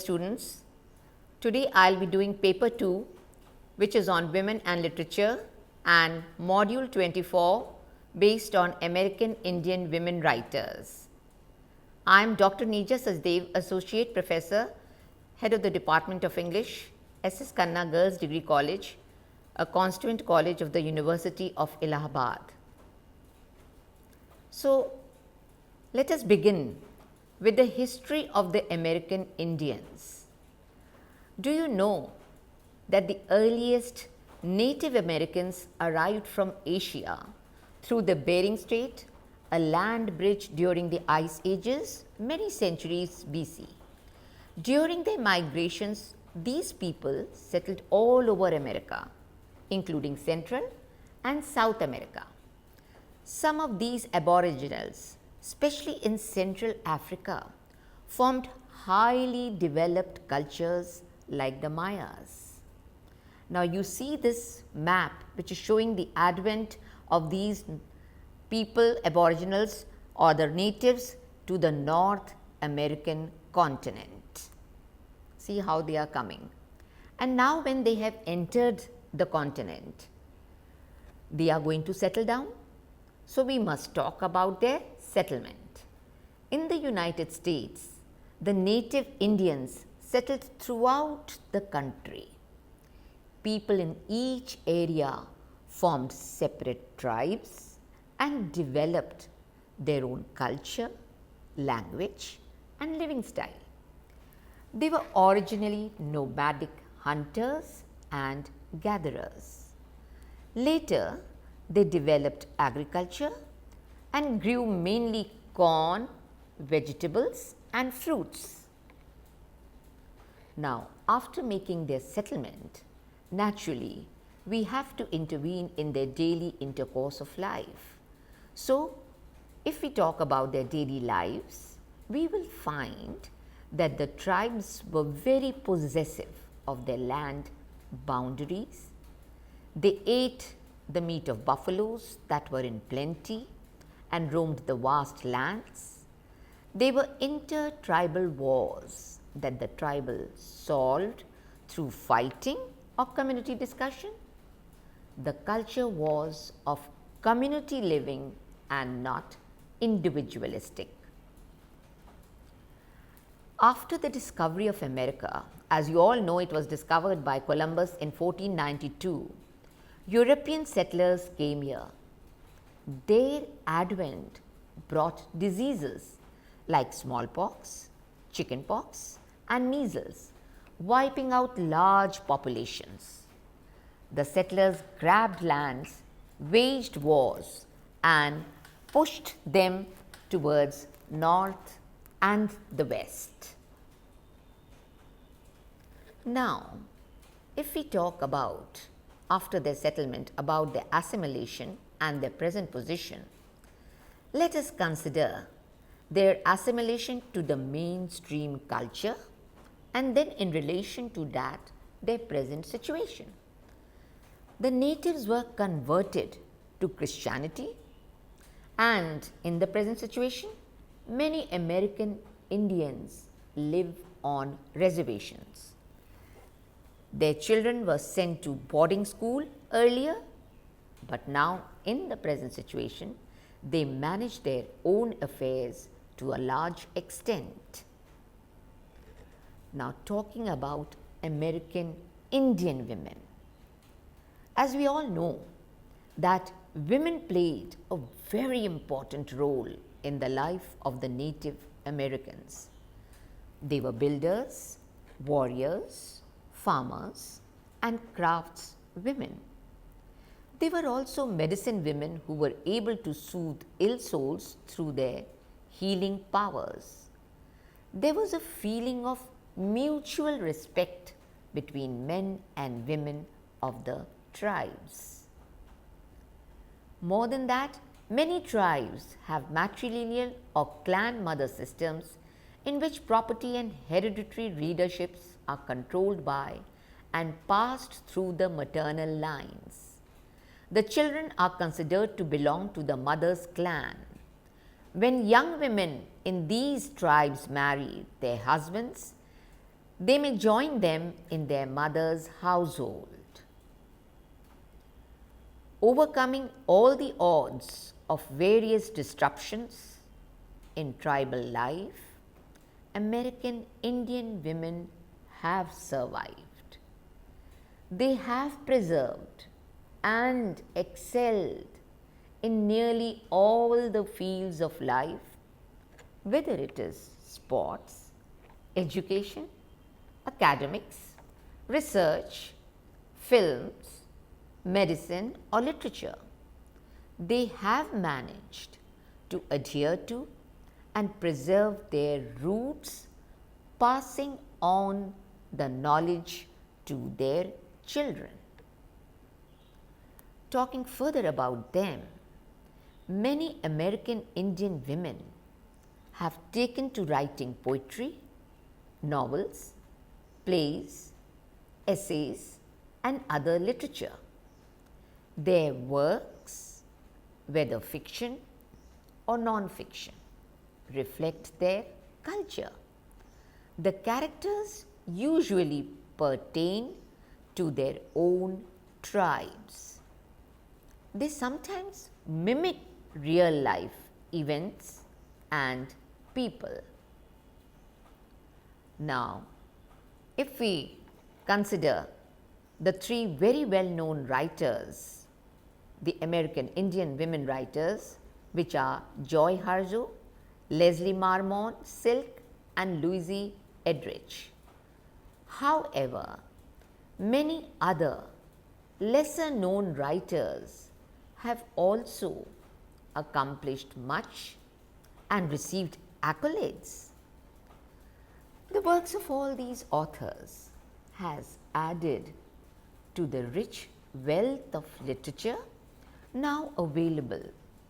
students. Today I will be doing paper 2, which is on women and literature, and module 24 based on American Indian women writers. I am Dr. Neeja Sachdev, Associate Professor, Head of the Department of English, S.S. Khanna Girls Degree College, a constituent college of the University of Allahabad. So, let us begin with the history of the American Indians. Do you know that the earliest Native Americans arrived from Asia through the Bering Strait, a land bridge during the Ice Ages, many centuries BC? During their migrations, these people settled all over America, including Central and South America. Some of these aboriginals, especially in Central Africa, formed highly developed cultures like the Mayas. Now, you see this map which is showing the advent of these people, aboriginals or the natives, to the North American continent. See how they are coming. And now when they have entered the continent, they are going to settle down. So, we must talk about their settlement. In the United States, the native Indians settled throughout the country. People in each area formed separate tribes and developed their own culture, language and living style. They were originally nomadic hunters and gatherers. Later, they developed agriculture and grew mainly corn, vegetables and fruits. Now, after making their settlement, naturally, we have to intervene in their daily intercourse of life. So, if we talk about their daily lives, we will find that the tribes were very possessive of their land boundaries. They ate the meat of buffaloes that were in plenty and roamed the vast lands. They were inter-tribal wars that the tribal solved through fighting or community discussion. The culture was of community living and not individualistic. After the discovery of America, as you all know, it was discovered by Columbus in 1492. European settlers came here. Their advent brought diseases like smallpox, chickenpox and measles, wiping out large populations. The settlers grabbed lands, waged wars and pushed them towards north and the west. Now, if we talk about after their settlement, about their assimilation and their present position, let us consider their assimilation to the mainstream culture and then in relation to that, their present situation. The natives were converted to Christianity, and in the present situation, many American Indians live on reservations. Their children were sent to boarding school earlier, but now in the present situation, they manage their own affairs to a large extent. Now, talking about American Indian women. As we all know that women played a very important role in the life of the Native Americans. They were builders, warriors, farmers and crafts women. They were also medicine women who were able to soothe ill souls through their healing powers. There was a feeling of mutual respect between men and women of the tribes. More than that, many tribes have matrilineal or clan mother systems in which property and hereditary leaderships are controlled by and passed through the maternal lines. The children are considered to belong to the mother's clan. When young women in these tribes marry their husbands, They may join them in their mother's household. Overcoming all the odds of various disruptions in tribal life, American Indian women have survived. They have preserved and excelled in nearly all the fields of life, whether it is sports, education, academics, research, films, medicine, or literature. They have managed to adhere to and preserve their roots, passing on the knowledge to their children. Talking further about them, many American Indian women have taken to writing poetry, novels, plays, essays, and other literature. Their works, whether fiction or non-fiction, reflect their culture. The characters usually pertain to their own tribes. They sometimes mimic real life events and people. Now, if we consider the three very well known writers, the American Indian women writers, which are Joy Harjo, Leslie Marmon Silk, and Louise Edrich. However, many other lesser known writers have also accomplished much and received accolades. The works of all these authors has added to the rich wealth of literature now available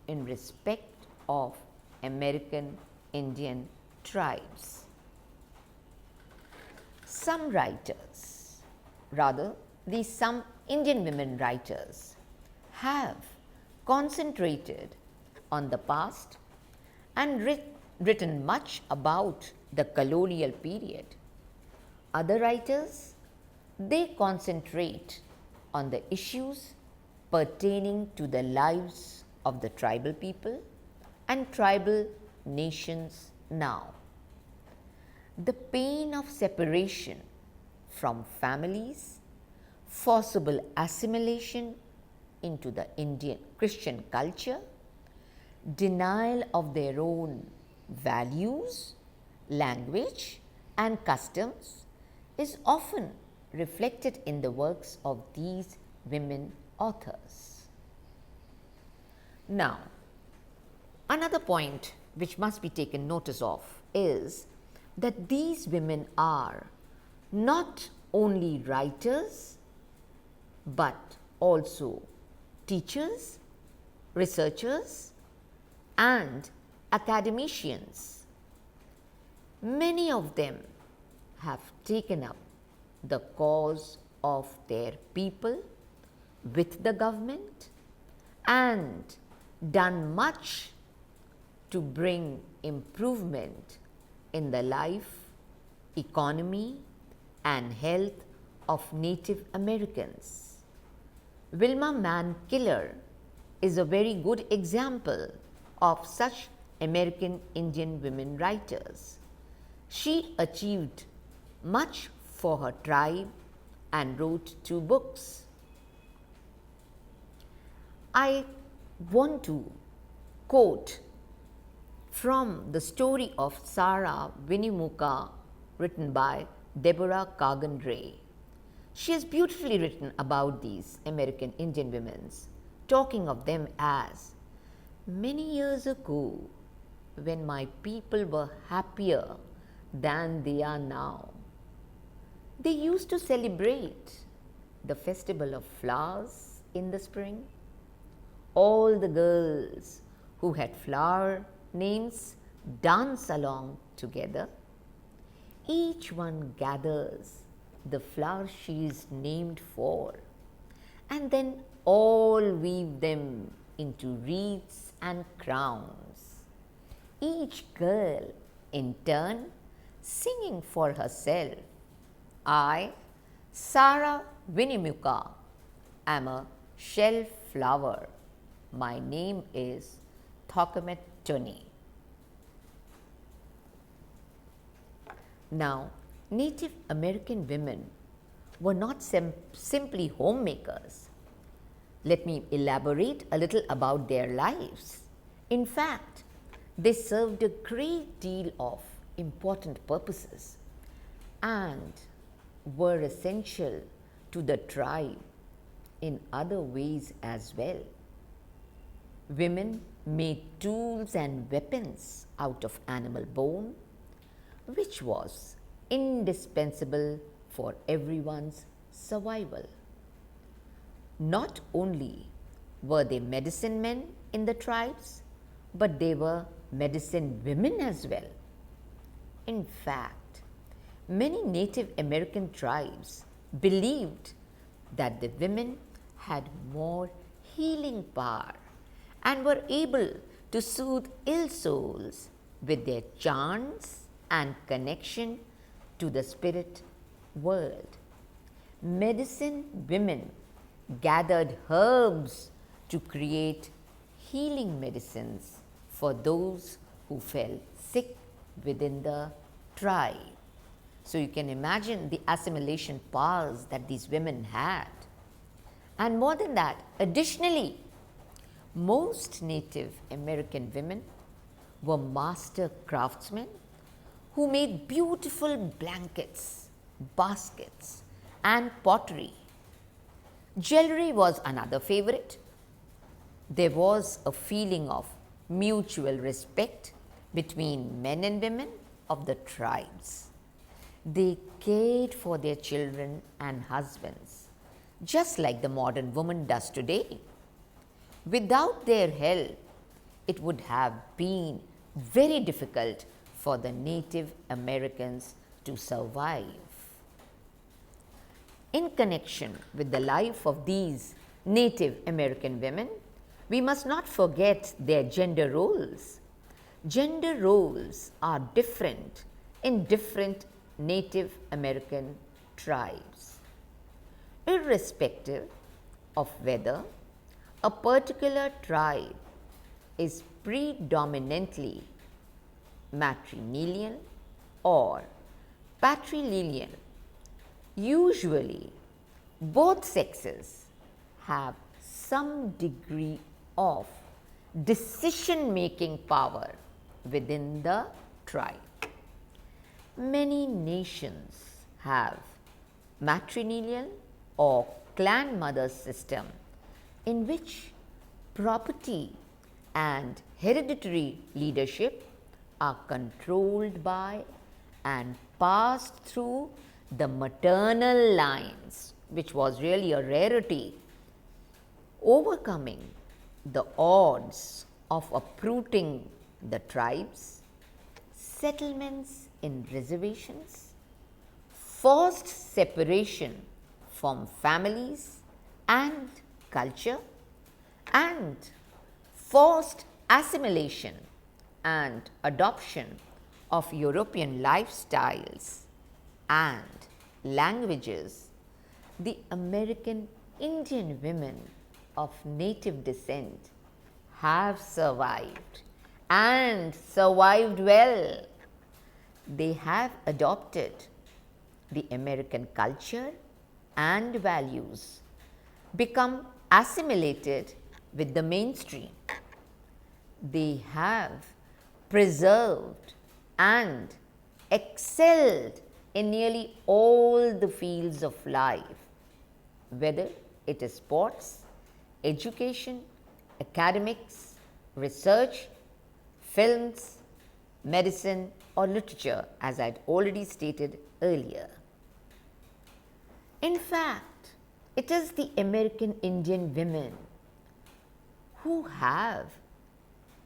in respect of American Indian tribes. Some writers, rather some Indian women writers, have concentrated on the past and written much about the colonial period. Other writers, they concentrate on the issues pertaining to the lives of the tribal people and tribal nations now. The pain of separation from families, forcible assimilation into the Indian Christian culture, denial of their own values, language, and customs is often reflected in the works of these women authors. Now, another point which must be taken notice of is that these women are not only writers but also teachers, researchers, and academicians. Many of them have taken up the cause of their people with the government and done much to bring improvement in the life, economy, and health of Native Americans. Wilma Mankiller is a very good example of such American Indian women writers. She achieved much for her tribe and wrote 2 books. I want to quote from the story of Sarah Winnemucca, written by Deborah Kagan Ray. She has beautifully written about these American Indian women, talking of them as, "Many years ago, when my people were happier than they are now, they used to celebrate the festival of flowers in the spring. All the girls who had flower names dance along together. Each one gathers the flower she is named for, and then all weave them into wreaths and crowns. Each girl, in turn, singing for herself I, Sarah Winnemucca, am a shell flower. My name is Thocomet Tony. Now, Native American women were not simply homemakers. Let me elaborate a little about their lives. In fact, they served a great deal of important purposes and were essential to the tribe in other ways as well. Women made tools and weapons out of animal bone, which was indispensable for everyone's survival. Not only were they medicine men in the tribes, but they were medicine women as well. In fact, many Native American tribes believed that the women had more healing power and were able to soothe ill souls with their chants and connection to the spirit world. Medicine women gathered herbs to create healing medicines for those who fell sick within the tribe. So you can imagine the assimilation powers that these women had. And more than that, additionally, most Native American women were master craftsmen who made beautiful blankets, baskets, and pottery. Jewelry was another favorite. There was a feeling of mutual respect between men and women of the tribes. They cared for their children and husbands, just like the modern woman does today. Without their help, it would have been very difficult for the Native Americans to survive. In connection with the life of these Native American women, we must not forget their gender roles. Gender roles are different in different Native American tribes. Irrespective of whether a particular tribe is predominantly matrilineal or patrilineal, usually both sexes have some degree of decision-making power within the tribe. Many nations have matrilineal or clan mother system in which property and hereditary leadership are controlled by and passed through the maternal lines, which was really a rarity. Overcoming the odds of uprooting the tribes, settlements in reservations, forced separation from families and culture, and forced assimilation and adoption of European lifestyles and languages, the American Indian women of native descent have survived and survived well. They have adopted the American culture and values, become assimilated with the mainstream. They have preserved and excelled in nearly all the fields of life, whether it is sports, education, academics, research, films, medicine, or literature, as I had already stated earlier. In fact, it is the American Indian women who have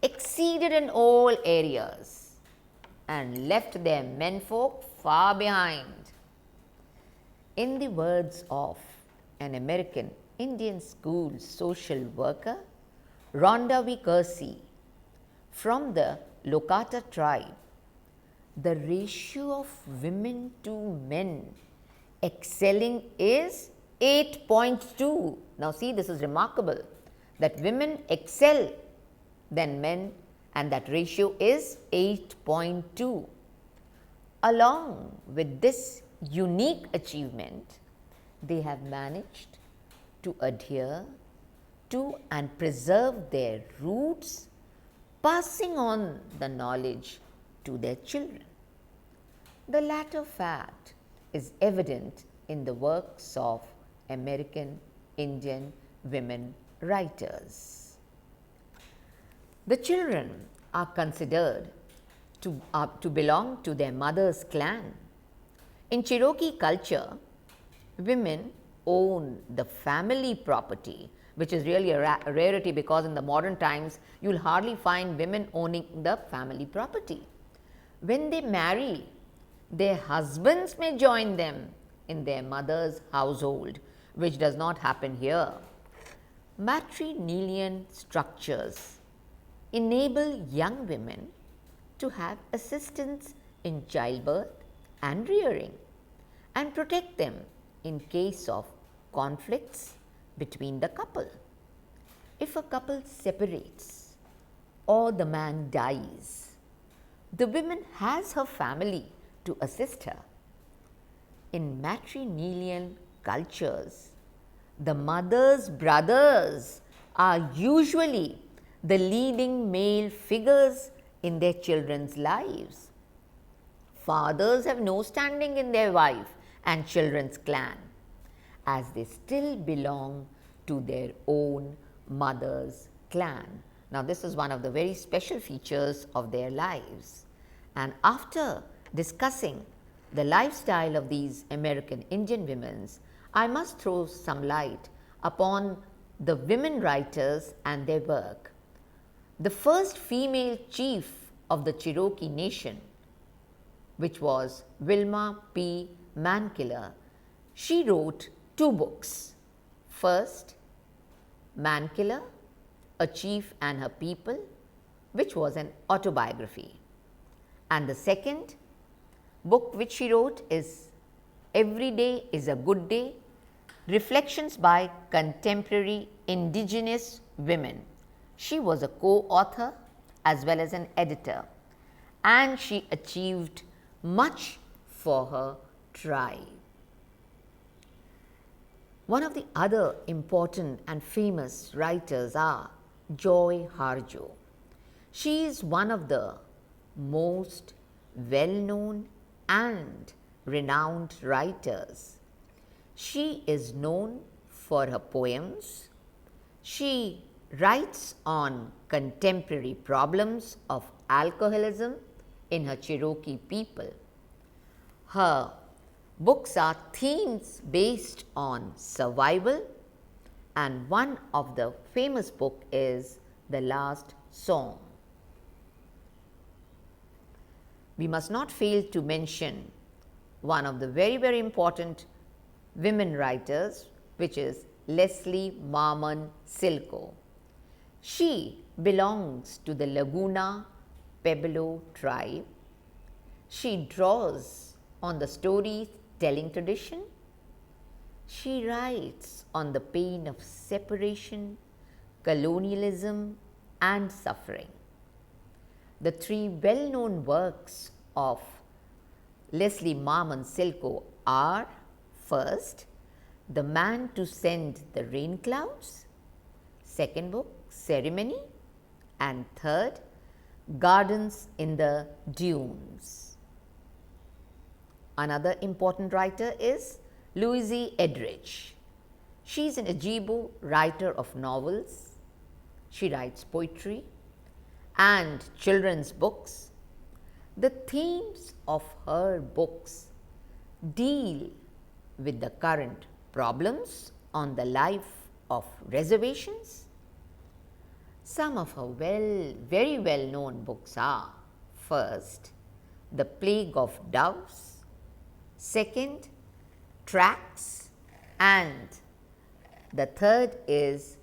exceeded in all areas and left their menfolk far behind. In the words of an American Indian school social worker, Rhonda V. Kersey, from the Lokata tribe, the ratio of women to men excelling is 8.2. Now, see, this is remarkable that women excel than men, and that ratio is 8.2. Along with this unique achievement, they have managed to adhere to and preserve their roots, passing on the knowledge to their children. The latter fact is evident in the works of American Indian women writers. The children are considered to belong to their mother's clan. In Cherokee culture, women own the family property, which is really a rarity, because in the modern times you will hardly find women owning the family property. When they marry, their husbands may join them in their mother's household, which does not happen here. Matrilineal structures enable young women to have assistance in childbirth and rearing, and protect them in case of conflicts between the couple. If a couple separates or the man dies, the woman has her family to assist her. In matrilineal cultures, the mother's brothers are usually the leading male figures in their children's lives. Fathers have no standing in their wife and children's clan, as they still belong to their own mother's clan. Now, this is one of the very special features of their lives. And after discussing the lifestyle of these American Indian women, I must throw some light upon the women writers and their work. The first female chief of the Cherokee Nation, which was Wilma P. Mankiller, she wrote 2 books. First, Mankiller, A Chief and Her People, which was an autobiography. And the second book which she wrote is Every Day is a Good Day, Reflections by Contemporary Indigenous Women. She was a co-author as well as an editor, and she achieved much for her tribe. One of the other important and famous writers are Joy Harjo. She is one of the most well-known and renowned writers. She is known for her poems. She writes on contemporary problems of alcoholism in her Cherokee people. Her books are themes based on survival, and one of the famous book is The Last Song. We must not fail to mention one of the very, very important women writers, which is Leslie Marmon Silko. She belongs to the Laguna Pueblo tribe. She draws on the storytelling tradition. She writes on the pain of separation, colonialism, and suffering. The 3 well-known works of Leslie Marmon Silko are: first, The Man to Send the Rain Clouds; second book, Ceremony; and third, Gardens in the Dunes. Another important writer is Louise Edridge. She is an Ojibwe writer of novels. She writes poetry and children's books. The themes of her books deal with the current problems on the life of reservations. Some of her very well known books are: first, The Plague of Doves; second, Tracks; and the third is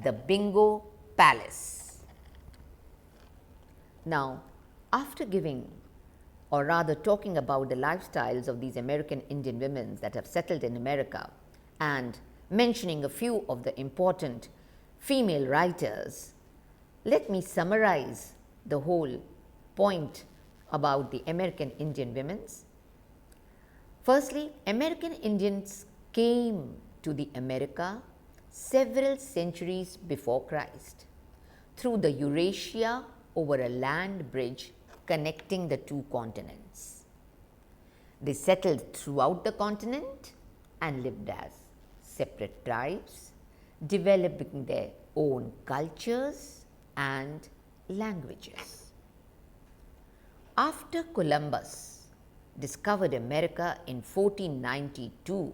The Bingo Palace. Now, after giving or rather talking about the lifestyles of these American Indian women that have settled in America, and mentioning a few of the important female writers, let me summarize the whole point about the American Indian women. Firstly, American Indians came to the America several centuries before Christ through the Eurasia over a land bridge connecting the two continents. They settled throughout the continent and lived as separate tribes, developing their own cultures and languages. After Columbus discovered America in 1492,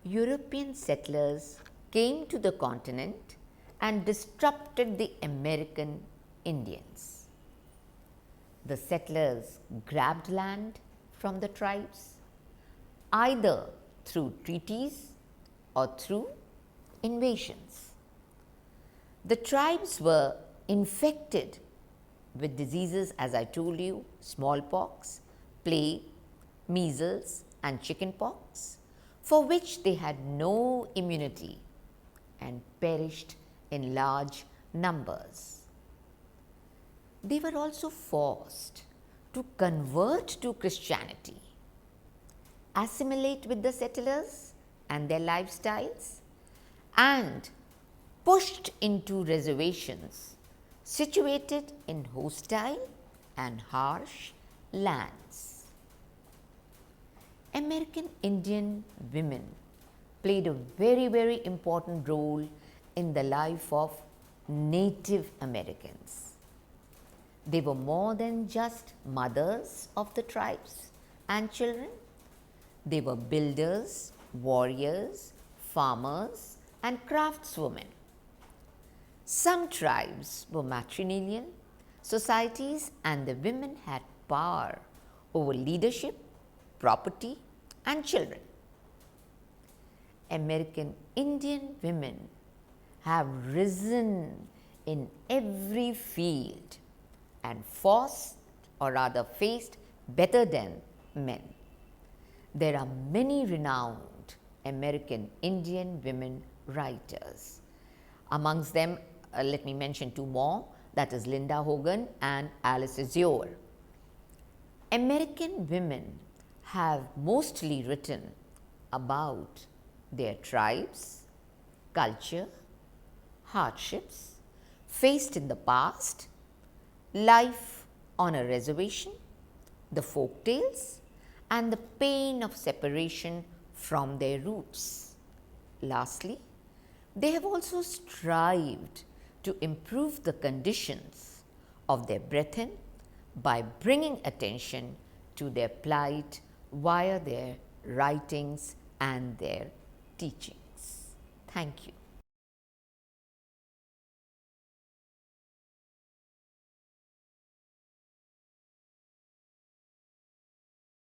European settlers came to the continent and disrupted the American Indians. The settlers grabbed land from the tribes either through treaties or through invasions. The tribes were infected with diseases, as I told you, smallpox, plague, measles and chickenpox, for which they had no immunity and perished in large numbers. They were also forced to convert to Christianity, assimilate with the settlers and their lifestyles, and pushed into reservations situated in hostile and harsh lands. American Indian women played a very important role in the life of Native Americans. They were more than just mothers of the tribes and children. They were builders, warriors, farmers and craftswomen. Some tribes were matrilineal societies and the women had power over leadership, property and children. American Indian women have risen in every field and forced or rather faced better than men. There are many renowned American Indian women writers. Amongst them, let me mention two more, that is Linda Hogan and Alice Azure. American women have mostly written about their tribes, culture, hardships faced in the past, life on a reservation, the folk tales, and the pain of separation from their roots. Lastly, they have also strived to improve the conditions of their brethren by bringing attention to their plight via their writings and their teachings. Thank you.